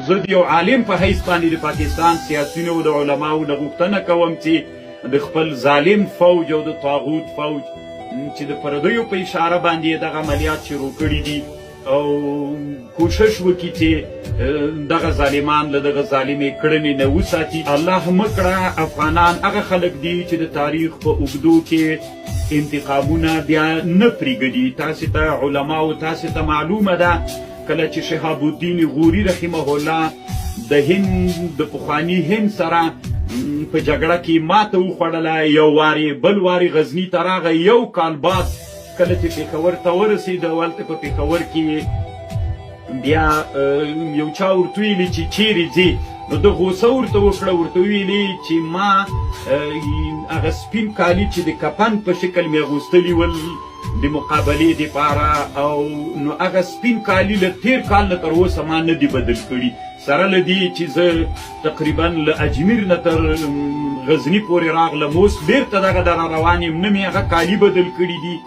زه د یو عالم په حیث باندې د پاکستان سیاسیونو او د علماو نه غوښتنه کوم چې د خپل ظالم فوج او د طاغوت فوج چې د پردیو په اشاره باندې دغه عملیات شروع کړي دي او کوشش وکړي چې دغه ظالمان له دغه ظالمې کړنې نه وساتي. الله مکړه افغانان هغه خلک دي چې د تاریخ په اوږدو کې انتقامونه بیا نه پرېږدي. تاسې ته علماو تاسې ته معلومه ده کله چې شهاب الدین غوري رحمه الله د هند د پخواني هند سره په جګړه کې ماته وخوړله، یو واري بل واري غزني ته راغی، یو کال بعد کله چې پېښور ته ورسېد هلته په پېښور کې بیا یو چا ورته ویلي چې چیرې ځې، نو ده غوسه ورته وکړه، ورته ویلې چې ما هغه سپین کالي چې د کفن په شکل مې اغوستلي ول د مقابلې دپاره، او نو هغه سپین کالي له تېر کال نه تر اوسه ما نه دي بدل کړي، سره له دې چې زه تقریبا له اجمیر نه تر غزني پورې راغلم، اوس بېرته دغه دره روان یم، نه مې هغه کالي بدل کړي دي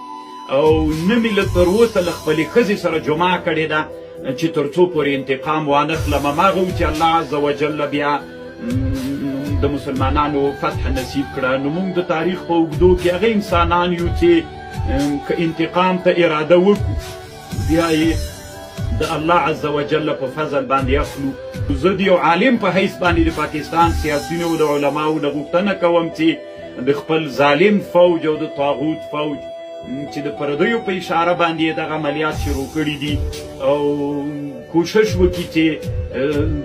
او نه مې له تر اوسه له خپلې ښځې سره جمعه کړې ده چې تر څو پورې انتقام وانه خلم. هماغه و چې الله عز وجل بیا د مسلمانانو فتح نصیب کړه. نو موږ د تاریخ په اوږدو کې هغه انسانان یو چې که انتقام ته اراده وکړو بیا یې د الله عز وجل په فضل باندې اخلو. زه د یو عالم په حیث باندې د پاکستان سیاسیونو او د علماو نه غوښتنه کوم چې د خپل ظالم فوج او د طاغوت فوج چې د پردیو په اشاره باندې دغه عملیات شروع کړي دي او کوشش وکړي چې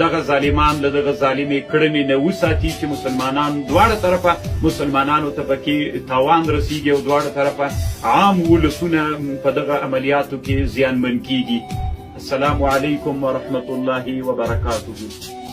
دغه ظالمان له دغه ظالمې کړنې نه وساتي چې مسلمانان دواړه طرفه مسلمانانو ته پکې تاوان رسیږي او دواړه طرفه عام ولسونه په دغه عملیاتو کې زیانمن کیږي. السلام علیکم ورحمة الله وبرکاته.